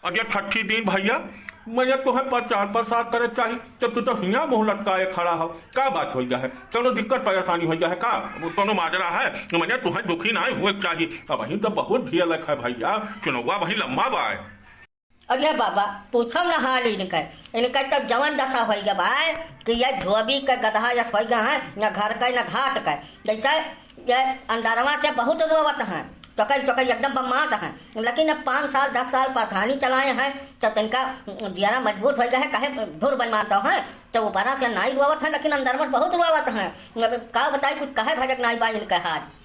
अब ये छठी दिन भैया मैंने तुम्हें प्रचार प्रसार करे चाहिए तो तू तो हिया मुँह लटकाए खड़ा हो। का बात हो गया है? कोनो दिक्कत परेशानी हो गया है का? कोनो माजरा है? मैंने तुम्हें दुखी ना हुए चाहिए। अब वही तो बहुत भियलक है भैया, चुनौवा वही लंबा बाय। अरे बाबा पूछो ना हाल इनका तब जवन दशा हो गया भाई कि यह धोबी का गधा जस हो गया है, न घर का न घाट का। जैसे ये अंदरवा से बहुत रोवत है, चौकई चौकई एकदम बम्मात है, लेकिन अब 5 साल 10 साल प्रधानी चलाए हैं तो तिनका जियारा मजबूत हो गया है, कहे धुर बनवाता है तो ऊपरा से नाई रोवत है, लेकिन अंदरवा से बहुत रोवत है। का बताई कुछ कहे भजक नाई बाई इनका हाथ।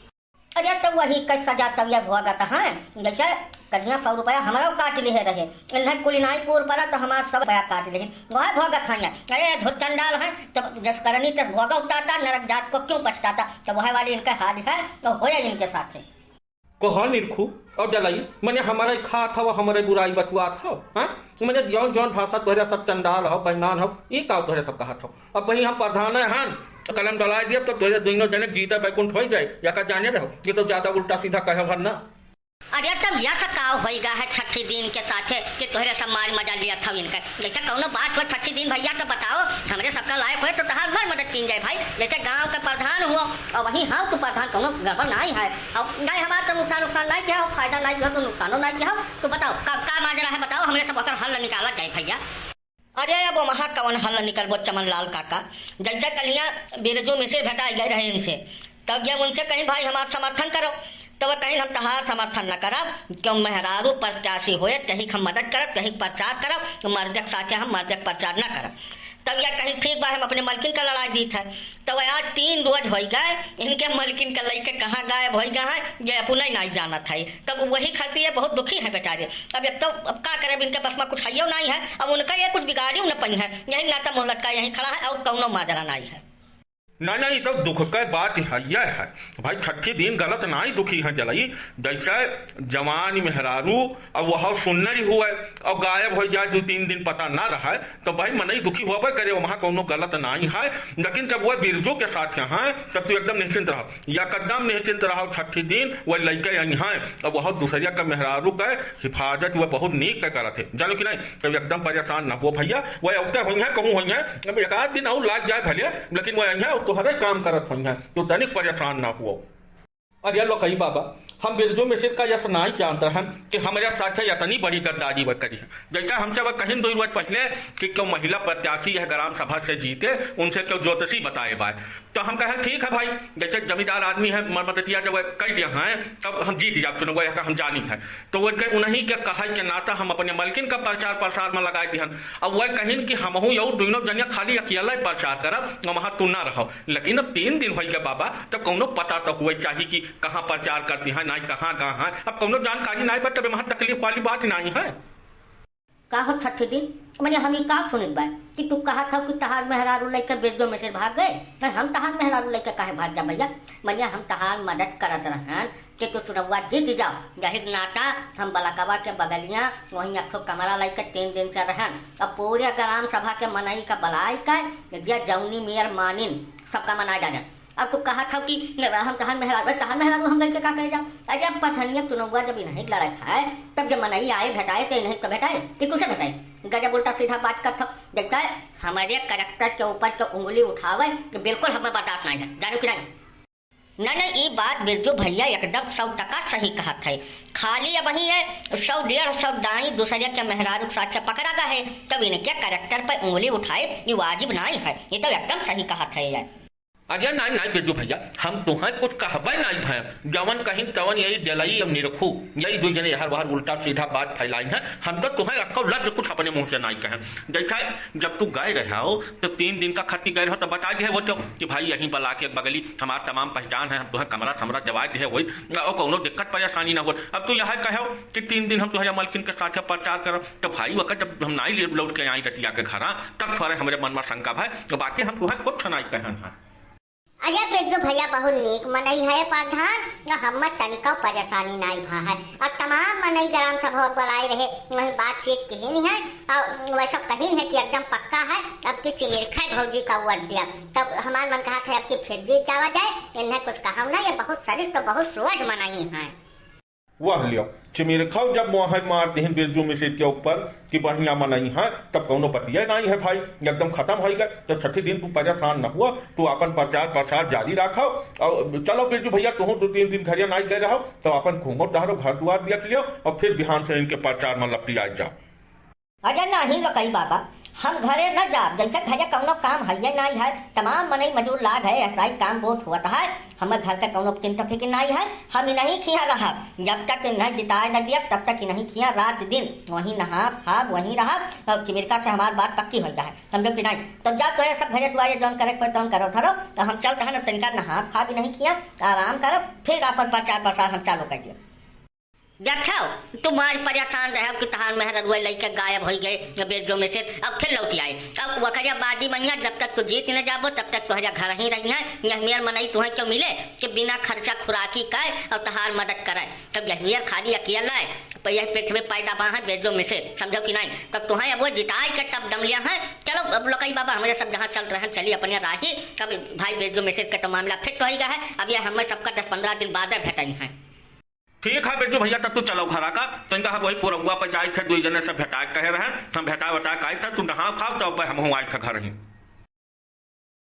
अरे तो वही कई सजा तबिया भुआगत है, जैसे कन्या 100 रुपया हमारा काट लिए रहे, इन्हें कुलिनाईपुर पड़ा तो हमारा 100 रुपया काट लिए वह भोगत है। अरे धुर चंडाल है तो जस करनी तस भोगा उतारता, नरक जात को क्यों पछताता। तो वह वाली इनका हाल है तो हो इनके साथ को निरखू और डलाई मैंने हमारे खा था हमारे बुराई बतुआ था। हाँ मैंने जौन जौन भाषा तोहरे सब चंडाल हो बहमान हो ये का तोहरे सब कहा था। अब वही हम प्रधान है तो कलम डला दिया तो तोहरे दोनों जने जीता बैकुंठ हो जाए या का जाने रहो। ये तो ज्यादा उल्टा सीधा कहे भर ना। अरे तब यह सकाव होगा है छठी दिन के साथ कि तोहरे सब मार मजा लिया था इनका। जैसे कौनो बात हो छठी दिन भैया तो बताओ हमारे सबका लायक हो तो तहार मर मदद की जाए भाई। जैसे गांव का प्रधान हुआ और वहीं हाँ तो प्रधान कौनो गड़बड़ नहीं है और नहीं हमारा तो नुकसान नहीं किया हो, फायदा नहीं किया तो नुकसानो नहीं किया हो। तो बताओ का माजरा है बताओ, हमारे सब अगर हल निकाला जाए भैया। अरे अब वहाँ कौन हल निकलबो चमन लाल काका। जैसे कलिया बिरजू मिश्र भेटा गए रहे इनसे, तब जब उनसे कहीं भाई हमारा समर्थन करो तो वह कहीं हम तहार समर्थन न करब, क्यों मेहरारू प्रत्याशी होए कहीं हम मदद करब कहीं प्रचार करब, मर्दक साथे हम मर्दक प्रचार न करब। तब यह कहीं ठीक बा हम अपने मलकिन का लड़ाई दी था। तो वह आज 3 रोज हो गए इनके मलकिन का लड़के कहाँ गायब हो गए हैं ये अपना ही नहीं जाना था। तब वही खाती है बहुत दुखी है बेचारे। अब एक तो अब क्या करे इनके पास में कुछ है नहीं है, अब उनका ये कुछ बिगाड़ी न पई है, यही नाता मुँह लटका यहीं खड़ा है और कौनो माजरा नहीं है। नहीं तो दुख का बात है भाई। छठी दिन गलत ना ही दुखी है जलाई। जैसे जवान मेहरारू अब वह सुनना ही हुआ और गायब हो जाए 2-3 दिन पता ना रहा तो भाई मन ही दुखी हुआ करे, वहाँ कोनो गलत नहीं है। लेकिन जब वह बिरजू के साथ यहाँ तब तू एकदम निश्चिंत रहो या कदम निश्चिंत रहो। छठी दिन वह लड़के यहाँ और वह दूसरिया का मेहरारू का हिफाजत वह बहुत नीक का करत है जानो कि नहीं। तब एकदम परेशान न हो भैया, वह अवते हुई है कहूँ हुई है अब 1 दिन और लाग जाए भले, लेकिन वह यहाँ तो हर काम करत हुई है तो तनिक परेशान ना हुआ। अरे लो कही बाबा हम बिरजू मिश्र का यह नहीं जानते हैं कि हमारे साथ इतनी बड़ी गद्दारी वह करी है। जैसा हमसे वह कहीं 2 रोज पहले कि क्यों महिला प्रत्याशी है ग्राम सभा से जीते उनसे क्यों ज्योतिषी बताए बाय। तो हम कहें ठीक है भाई, जैसे जमींदार आदमी है मदतिया जब कह दिया है तब हम जीत जाए चुनो वह हम जानी था। तो वह उन्हीं के कहा के नाता हम अपने मलकिन का प्रचार प्रसार में लगाए दिहन। अब वह कहीं कि हम यू दोनों जनिया खाली अकेला प्रचार करब वहाँ तू ना रहो। लेकिन अब 3 दिन हो गया बाबा तो कौनो पता तो हुआ चाहिए कि कहाँ प्रचार करती है नहीं कहाँ। अब कौनो जानकारी नहीं पर तब वहाँ तकलीफ वाली बात नहीं है। का हो छठी दिन मैंने हम का सुनित बा कि तू कहा था कि तहार मेहरारू लेकर बिरजू में से भाग गए। हम तहार मेहरारू लेकर काहे भाग जा भैया। मैंने हम तहार मदद करत रहन कि तू चुनौवा जीत जाओ। जहिर नाता हम बलाकवा के बगलियाँ वहीं अखो कमरा लेकर 3 दिन से रहन। अब पूरे ग्राम सभा के मनाई का बलाई का जौनी मेयर मानिन सबका मनाया जाना। अब तो कहा था कि हम तहार मेहरारू हम लड़के का करे जाओ। अरे अब पठनिया चुनौवा जब इन्हें लड़ा खाए तब जब मनाई आए भेटाए तो इन्हें तो भेटाए कि तुझे भेटाए। गजब उल्टा सीधा बात करता देखता है हमारे करेक्टर के ऊपर तो उंगली उठावे कि बिल्कुल हमें बर्दाश्त नहीं है जानो कि नहीं। ये बात बिरजू भैया एकदम 100% सही कहा था। खाली अब वही है 100-150 दाई दूसरे के मेहरारू के साथ पकड़ा गया है तब इनके करेक्टर पर उंगली उठाए ये वाजिब नहीं है। ये तो एकदम सही कहा था यार। अरे नहीं बिरजू भैया हम तुम्हें कुछ कहबे नहीं भाई। जवन कहीं तवन यही डलई अब निरखू यही 2 जने हर बार उल्टा सीधा बात फैलाई है। हम तो तुम्हें अक्को लफ्ज कुछ अपने मुंह से नहीं कहें। जैसा जब तू गए रहे हो तो 3 दिन का खर्ची गए रहो तो बता दिए वो तो कि भाई यहीं पर लाके बगली हमारा तमाम पहचान है, हम तुम्हें कमरा समरा जवा दिए वही और कोनो दिक्कत परेशानी ना हो। अब तू यह कहो कि 3 दिन हम तुम्हारे मलकिन के साथ प्रचार करो तो भाई वक्त जब हम नहीं लौट के आई रतिया के घर तब थोड़े हमारे मन में शंका भाई तो बाकी हम तुम्हें कुछ नहीं कहन है। अरे बिरजू भैया बहुत नीक मनई है प्रधान हम तनिका परेशानी नहीं भा है। और तमाम मनई ग्राम सभा बुलाए रहे वही बातचीत कहीं है और वैसा कहीं है कि एकदम पक्का है। अब की चिमिरखा भौजी का वर्ड दिया तब हमारे मन कहा था अब की फिर जीत जावा जाए। इन्हें कुछ कहा ना ये बहुत सरिष्ठ बहुत सोच मनई है। वह लियो चिमीर खाओ जब मोह मार दहन बिरजू मिसिर के ऊपर कि बढ़िया मनई है तब कौनो पतिया नहीं है भाई एकदम खत्म हो गए। तो छठी दिन तू परेशान न हुआ, तू अपन प्रचार प्रसार जारी रखो और चलो बिरजू भैया तू 2-3 दिन घर नहीं गए रहो तो अपन घूमो टहरो घर द्वार देख लियो और फिर बिहान से इनके प्रचार में लपटी आ जाओ। अरे नहीं लकई बाबा, हम घरे न जाब जैसे घरे कौनो काम है नहीं है, तमाम मनई मजूर लाग है, ऐसा ही काम बहुत हुआ है, हमारे घर का कौनो चिंता फिक्र नहीं है, हम नहीं खिया रहा जब तक नहीं जिताए न दिया तब तक नहीं खिया, रात दिन वहीं नहा खा वहीं रहा और चिमिरका से हमारी बात पक्की हो है, समझो कि नहीं। तो जा तो सब घरे दुआरे जौन करे पर तौन करो धरो, तो हम चलते हैं न तनिका नहा खा भी नहीं किया, आराम करो फिर अपन प्रचार प्रसार हम चालू कर दिया। देखो तुम्हारी परेशान रहे कि तहार मेहर लड़के गायब हो गए बिरजू में से, अब फिर लौटी आए। अब वखरिया बादी मैया जब तक तू जीत न जाबो तब तक तोहरा घर ही रही है, यहमियर मनई तुम्हें क्यों मिले कि बिना खर्चा खुराकी काए और तहार मदद कराए, तब यहमियर खाली अकेला है पर यह पृथ्वी पैदा बा है बिरजू में से, समझो कि नहीं। तब तुम्हें अब वो जिताए के तब दम लिया है। चलो अब लकई बाबा हमारे सब जहाँ चल रहे हैं चलिए अपने राही, कब भाई बिरजू में से का तो मामला फिट हो गया है, अब यह हमें सबका 10-15 दिन बाद भेटनी है। ठीक है बिरजू भैया तब तू चलो खरा का तो इनका वही पूरा पर जाए थे 2 जने से भेटा कहे रहे हम भेटा वटा का तू नहा खाओ तो हम आए थे घर ही।